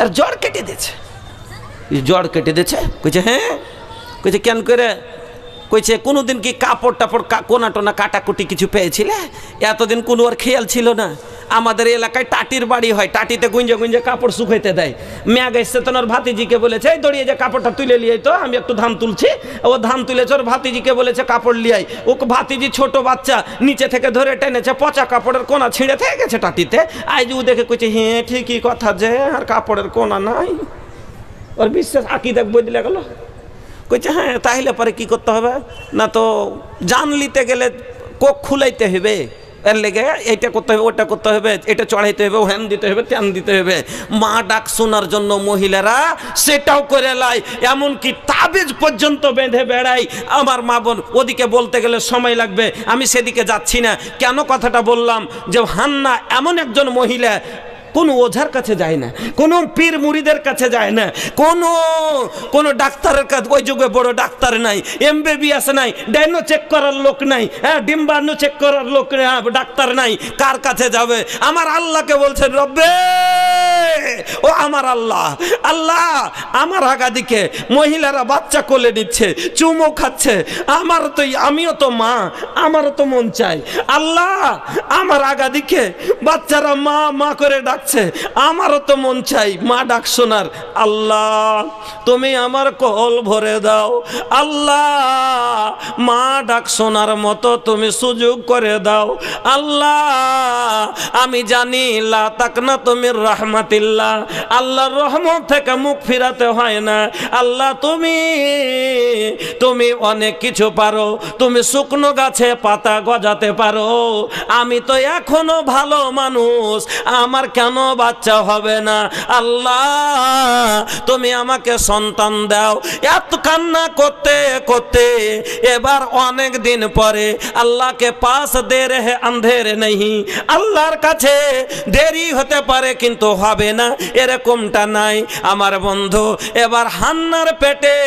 আর জ্বর কেটে দিয়েছে, জ্বর কেটে দিয়েছে। কইছে হ্যাঁ। কইছে কেন করে? কইছে কোনোদিন কি কাপড় টাপড় কোনা টোনা কাটাকুটি কিছু পেয়েছিলে? এতদিন কোনো আর খেয়াল ছিল না। আমাদের এলাকায় টাটির বাড়ি হয়, টাটিতে গুঞ্জে গুঞ্জে কাপড় শুকাইতে দেয়। মেয়া গেছে তো ওর ভাতিজিকে বলেছে এই দড়িয়ে যে কাপড়টা তুলে লিয়ে তো, আমি একটু ধান তুলছি। ও ধান তুলেছে, ওর ভাতিজিকে বলেছে কাপড় লিয়াই। ও ভাতিজি ছোট বাচ্চা নিচে থেকে ধরে টেনেছে, পচা কাপড়ের কোনা ছিঁড়ে থেকে গেছে টাটিতে। আইজ ও দেখে কইছে হ্যাঁ ঠিকই কথা যে আর কাপড়ের কোনা নাই। ওর বিশ্বাস আঁকি দেখ বই দিলে গেল। কইছে হ্যাঁ তাহলে পরে কি করতে হবে? না তো জান নিতে গেলে কোক খুলাইতে হবে, এর লেগে এইটা করতে হবে, ওটা করতে হবে, এটা চড়াইতে হবে, হ্যান দিতে হবে, ত্যান দিতে হবে। মা ডাক শোনার জন্য মহিলারা সেটাও করে লাই, এমনকি তাবিজ পর্যন্ত বেঁধে বেড়াই। আমার মা বোন ওদিকে বলতে গেলে সময় লাগবে, আমি সেদিকে যাচ্ছি না। কেন কথাটা বললাম যে হান্না এমন একজন মহিলা কোনো ওঝার কাছে যায় না, কোনো পীর মুরিদের কাছে যায় না, কোনো ডাক্তারের কাছে, ওই যুগে বড় ডাক্তার নাই, MBBS নাই, ডাইনো চেক করার লোক নাই, হ্যাঁ ডিম্বাণু চেক করার লোক ডাক্তার নাই। কার কাছে যাবে? আমার আল্লাহকে বলছেন রব্বে ও আমার আল্লাহ, আল্লাহ আমার আগাদিকে মহিলারা বাচ্চা কোলে নিচ্ছে, চুমো খাচ্ছে, আমিও তো মা, আমারও তো মন চাই। আল্লাহ আমার আগাদিকে বাচ্চারা মা মা করে ডাকছে, আমারও তো মন চাই মা ডাক শোনার। আল্লাহ তুমি আমার কোল ভরে দাও, আল্লাহ মা ডাক শোনার মতো তুমি সুযোগ করে দাও। আল্লাহ আমি জানি লা তাকনা তুমি রাহমাতিল্লাহ, আল্লাহর রহমত থেকে মুখ ফিরাতে হয় না। আল্লাহ তুমি অনেক কিছু পারো, তুমি শুকনো গাছে পাতা গজাতে পারো। আমি তো এখনো ভালো মানুষ, আমার কেন বাচ্চা হবে না? আল্লাহ তুমি আমাকে সন্তান দাও। এত কান্না করতে করতে এবার অনেক দিন পরে আল্লাহকে পাস দে রে আন্ধেরে নেই, আল্লাহর কাছে দেরি হতে পারে কিন্তু হবে না এরকমটা নাই আমার বন্ধু। এবার হান্নার পেটে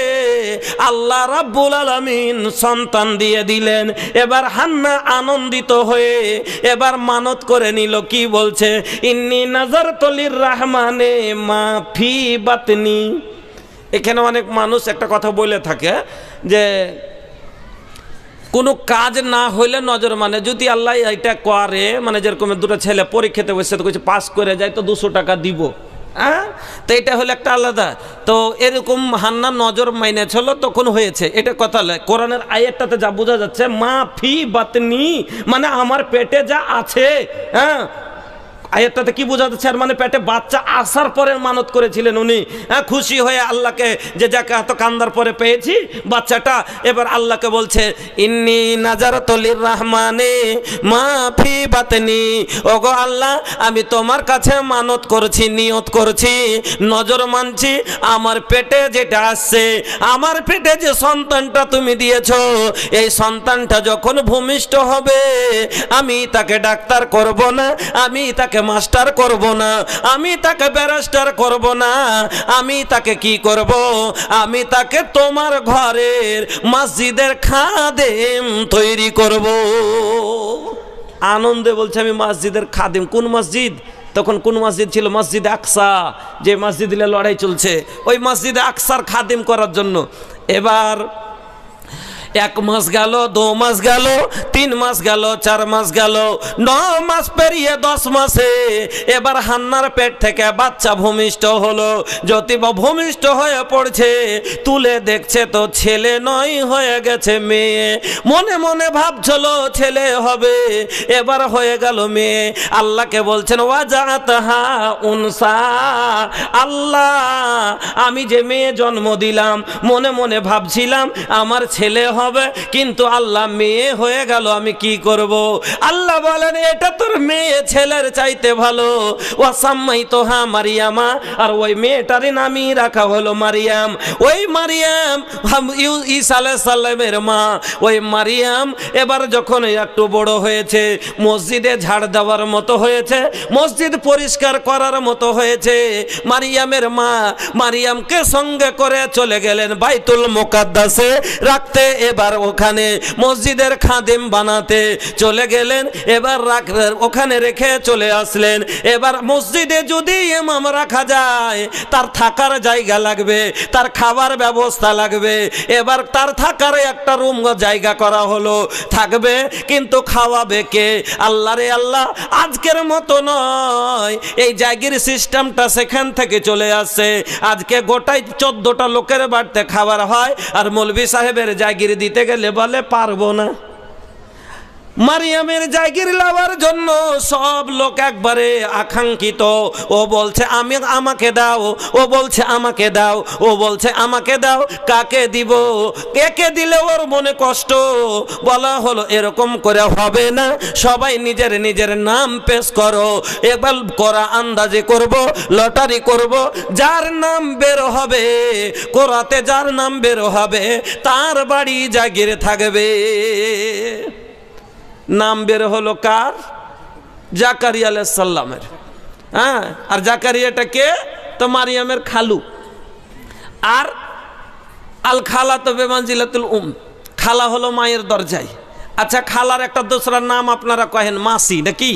আল্লাহ রাব্বুল আলামিন সন্তান দিয়ে দিলেন। এবার হান্না আনন্দিত হয়ে এবার মানত করে নিল, কি বলছে? ইন্নী নাযারতু লিররহমানে মা ফি বাতনি। এখানে অনেক মানুষ একটা কথা বলে থাকে যে কোনো কাজ না হইলে নজর, মানে যদি আল্লাহ এটা করে, মানে যেরকম দুটো ছেলে পরীক্ষাতে বসে তো কিছু পাস করে যায় তো 200 টাকা দিব, হ্যাঁ তো এটা হলো একটা আলাদা। তো এরকম হান্না নজর মাইনে ছিল তখন হয়েছে, এটা কথা নয়। কোরআনের আয়াতটাতে যা বোঝা যাচ্ছে মা ফি বাতনি মানে আমার পেটে যা আছে, হ্যাঁ আয়াতটাতে কি বোঝা যাচ্ছে? আর মানে পেটে বাচ্চা আসার পরে মানত করেছিলেন উনি, হ্যাঁ খুশি হয়ে আল্লাহকে যে যাকে এত কান্দার পরে পেয়েছি বাচ্চাটা। এবার আল্লাহকে বলছে ইন্নী নাযারতু লিররহমানে মা ফি বাতনি, ওগো আল্লাহ আমি তোমার কাছে মানত করছি, নিয়ত করছি, নজর মানছি, আমার পেটে যেটা আসছে, আমার পেটে যে সন্তানটা তুমি দিয়েছো, এই সন্তানটা যখন ভূমিষ্ঠ হবে আমি তাকে ডাক্তার করব না, আমি তাকে মাস্টার করব না, আমি তাকে ব্যারিস্টার করব না, আমি তাকে কি করব? আমি তাকে তোমার ঘরের মসজিদের খাদেম তৈরি করব। আনন্দে বলছে আমি মসজিদের খাদেম। কোন মসজিদ? তখন কোন মসজিদ ছিল? মসজিদ আকসা, যে মসজিদে লড়াই চলছে, ওই মসজিদে আকসার খাদেম করার জন্য। এবার 1 মাস গেল, 2 মাস গেল, 3 মাস গেল, 4 মাস গেল, 9 মাস পেরিয়ে 10 মাসে এবার হান্নার পেট থেকে বাচ্চা ভূমিষ্ঠ হলো। জ্যোতিবা ভূমিষ্ঠ হয়ে পড়ছে, তুলে দেখছে তো ছেলে নয়, হয়ে গেছে মেয়ে। মনে মনে ভাবছিল ছেলে হবে, এবার হয়ে গেল মেয়ে। আল্লাহকে বলছেন ওয়াজাতাহা উনসা, আল্লাহ আমি যে মেয়ে জন্ম দিলাম, মনে মনে ভাবছিলাম আমার ছেলে হবে, কিন্তু আল্লাহ মেয়ে হয়ে গেল, আমি কি করব? আল্লাহ বলেন এটা তোর মেয়ে ছেলের চাইতে ভালো। ওয়াসাম্মাইতুহা মারিয়ামা, আর ওই মেয়েটারই নামই রাখা হলো মারিয়াম। ওই মারিয়াম ঈসা আলাইহিস সালামের মা। ওই মারিয়াম এবার যখন একটু বড় হয়েছে, মসজিদে ঝাড় দেওয়ার মতো হয়েছে, মসজিদ পরিষ্কার করার মতো হয়েছে, মারিয়ামের মা মারিয়ামকে সঙ্গে করে চলে গেলেন বাইতুল মুকাদ্দাসে রাখতে। এবার ওখানে মসজিদের খাদেম বানাতে চলে গেলেন। এবার ওখানে রেখে চলে আসলেন। এবার মসজিদে যদি ইমাম রাখা যায়, তার থাকার জায়গা লাগবে, তার খাবার ব্যবস্থা লাগবে। এবার তার থাকার একটা রুম জায়গা করা হলো, থাকবে, কিন্তু খাওয়াবে কে? আল্লাহ রে আল্লাহ, আজকের মতো নয়, এই জায়গার সিস্টেমটা সেখান থেকে চলে আসছে। আজকে গোটাই 14টা লোকের বাড়িতে খাবার হয়, আর মৌলভী সাহেবের জায়গির দিতে গেলে বলে পারবো না। মারিয়ামের জায়গির লাভার জন্য সব লোক একবারে আকাঙ্ক্ষিত। ও বলছে আমাকে দাও, ও বলছে আমাকে দাও, ও বলছে আমাকে দাও। কাকে দিব? একে দিলে ওর মনে কষ্ট। বলা হলো এরকম করে হবে না, সবাই নিজের নিজের নাম পেশ করো। এবার করা আন্দাজে করব, লটারি করব, যার নাম বের হবে, কোরাতে যার নাম বের হবে তার বাড়ি জাগির থাকবে। নাম বের হলো কার? জাকারিয়া আলাইহিস সালামের। হ্যাঁ, আর জাকারিয়াটা কে? তো মারিয়ামের খালু। আর আল খালা তো বেমানজিলাতুল খালা হলো মায়ের দরজায়। আচ্ছা, খালার একটা দোসরা নাম আপনারা কহেন মাসি, নাকি?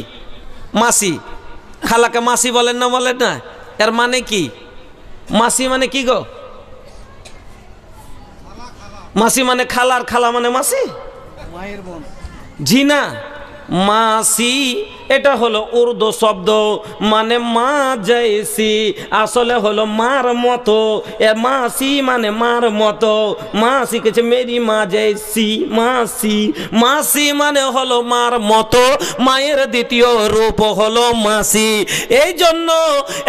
মাসি, খালাকে মাসি বলেন না? বলেন না? এর মানে কি? মাসি মানে কি গো? মাসি মানে খালার, খালা মানে মাসি, মায়ের বোন। জি না, মাসি এটা হলো উর্দু শব্দ, মানে মা জৈসি, আসলে হলো মার মতো। এ মাসি মানে মার মতো। মা শিখেছে মেরি মা জৈসি, মাসি। মাসি মানে হলো মার মতো, মায়ের দ্বিতীয় রূপ হলো মাসি। এই জন্য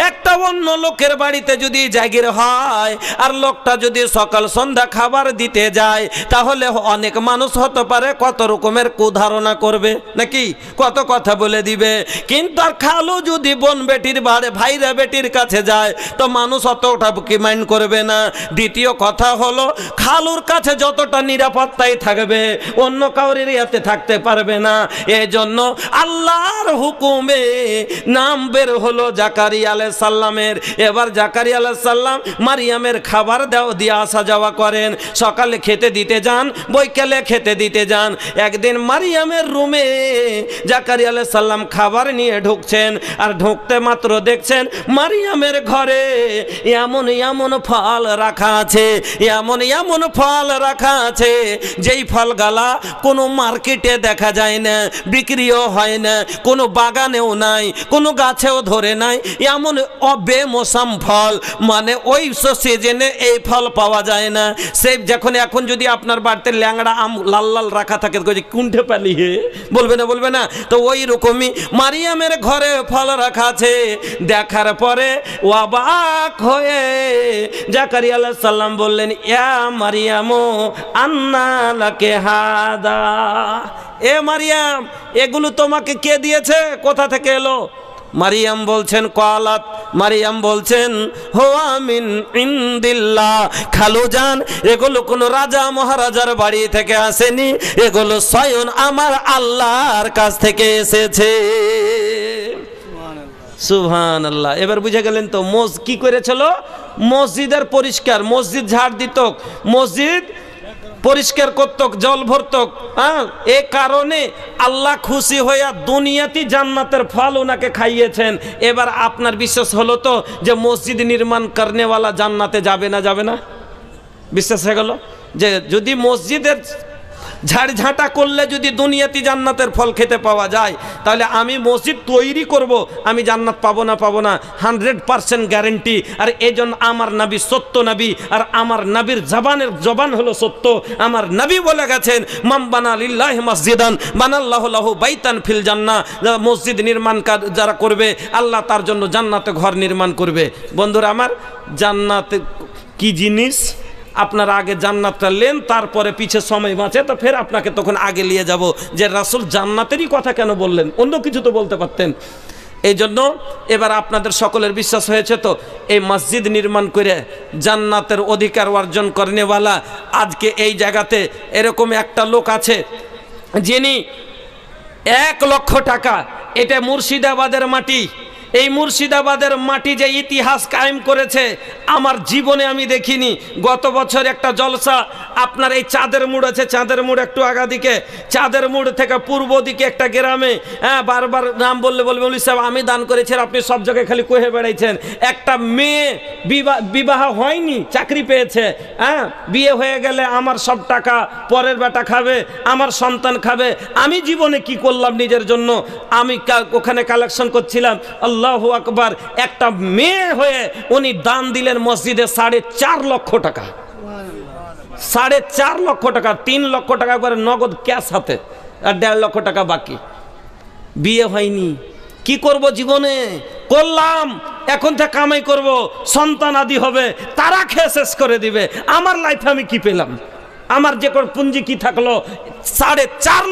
একটা অন্য লোকের বাড়িতে যদি জাগির হয়, আর লোকটা যদি সকাল সন্ধ্যা খাবার দিতে যায়, তাহলে অনেক মানুষ হতে পারে কত রকমের কুধারণা করবে, নাকি? কত কথা বলে দিবে। কিন্তু আর খালু যদি বোন বেটির বাড়ি, ভাইরা বেটির কাছে যায়, তো মানুষ অতটা কি মাইন্ড করবে না। দ্বিতীয় কথা হলো, খালুর কাছে যতটা নিরাপত্তাই থাকবে, অন্য কাউরের ইয়াতে থাকতে পারবে না। এই জন্য আল্লাহর হুকুমে নাম বের হলো জাকারিয়া আলাইহিস সালামের। এবার জাকারিয়া আলাইহিস সালাম মারিয়ামের খাবার দিয়ে আসা যাওয়া করেন। সকালে খেতে দিতে যান, বৈকালে খেতে দিতে যান। একদিন মারিয়ামের রুমে জাকারিয়া আলাইহিস সালাম খাবার নিয়ে ঢুকছেন, আর ঢুকতে মাত্র দেখছেন মারিয়ামের ঘরে এমন এমন ফল রাখা আছে, এমন এমন ফল রাখা আছে, যেই ফলগালা কোনো মার্কেটে দেখা যায় না, বিক্রিও হয় না, কোনো বাগানেও নাই, কোনো গাছেও ধরে নাই। এমন বেমৌসম ফল, মানে ওই সিজনে এই ফল পাওয়া যায় না। সে যখন এখন যদি আপনার বাড়িতে ল্যাংড়া আম লাল লাল রাখা থাকে, কুণ্ঠে পালি হে বলবে না? বলবে না? তো ওই রকমই মারিয়ামের ঘরে ফল রাখা আছে। দেখার পরে অবাক হয়ে জাকারিয়া আলাইহিস সালাম বললেন, ইয়া মারিয়াম আন্না লাকে হাদা। এ মারিয়াম, এগুলো তোমাকে কে দিয়েছে? কোথা থেকে এলো? মারিয়াম বলছেন কালাত, মারিয়াম বলছেন হুয়া মিন ইনদিল্লাহ। খালুজান, এগুলো কোনো রাজা মহারাজার বাড়ি থেকে আসেনি, এগুলো স্বয়ং আমার আল্লাহর কাছ থেকে এসেছে। সুবহানাল্লাহ। এবার বুঝে গেলেন তো কি করেছিল? মসজিদের পরিষ্কার, মসজিদ ঝাড় দিত, মসজিদ পরিষ্কার করত, জল ভরত। এ কারণে আল্লাহ খুশি হইয়া দুনিয়াতে জান্নাতের ফল ওনাকে খাইয়েছেন। এবার আপনার বিশ্বাস হলো তো যে মসজিদ নির্মাণ করনেওয়ালা জান্নাতে যাবে না? যাবে না? বিশ্বাস হয়ে গেল যে যদি মসজিদের ঝাড়ঝাঁটা করলে যদি দুনিয়াতে জান্নাতের ফল খেতে পাওয়া যায়, তাহলে আমি মসজিদ তৈরি করব, আমি জান্নাত পাবো না 100% গ্যারেন্টি। আর এই জন্য আমার নবী সত্য নবী, আর আমার নবীর জবান হলো সত্য। আমার নবী বলে গেছেন, মাম বানা লিল্লাহি মসজিদান বানাল্লাহু লাহু বাইতান ফিল জান্নাহ, মসজিদ নির্মাণ যারা করবে আল্লাহ তার জন্য জান্নাতে ঘর নির্মাণ করবে। বন্ধুরা আমার, জান্নাতে কি জিনিস আপনারা আগে জান্নাতটা নেন, তারপরে পিছে সময় বাঁচে তো ফের আপনাকে তখন আগে নিয়ে যাব যে রাসূল জান্নাতেরই কথা কেন বললেন, অন্য কিছু তো বলতে পারতেন। এই জন্য এবার আপনাদের সকলের বিশ্বাস হয়েছে তো, এই মসজিদ নির্মাণ করে জান্নাতের অধিকার অর্জন করেনেওয়ালা আজকে এই জায়গাতে এরকম একটা লোক আছে যিনি 1 লক্ষ টাকা, এটা মুর্শিদাবাদের মাটি, এই মুর্শিদাবাদের মাটি যে ইতিহাস কায়েম করেছে আমার জীবনে আমি দেখিনি। গত বছর একটা জলসা আপনার এই চাঁদের মুড় আছে, চাঁদের মুড় একটু আগা দিকে, চাঁদের মুড় থেকে পূর্ব দিকে একটা গ্রামে, হ্যাঁ বারবার নাম বললে বলবে মৌলভী সাহেব আমি দান করেছি, আপনি সব জায়গায় খালি কহে বেড়াইছেন। একটা মেয়ে বিবাহ হয়নি, চাকরি পেয়েছে, হ্যাঁ বিয়ে হয়ে গেলে আমার সব টাকা পরের বেটা খাবে, আমার সন্তান খাবে। আমি জীবনে কি করলাম নিজের জন্য, আমি ওখানে কালেকশন করছিলাম, আল্লাহু আকবার, একটা মেয়ে হয়ে উনি দান দিলেন মসজিদে 4.5 লক্ষ টাকা, 4.5 লক্ষ টাকা, 3 লক্ষ টাকা করে নগদ ক্যাশ হাতে, আর 1.5 লক্ষ টাকা বাকি। বিয়ে হয়নি, কি করব জীবনে, করলাম এখন থেকে কামাই করব, সন্তান আদি হবে, তারা খেয়ে শেষ করে দিবে, আমার লাইফে আমি কি পেলাম, আমার যে পুঞ্জি কি থাকলো 4.5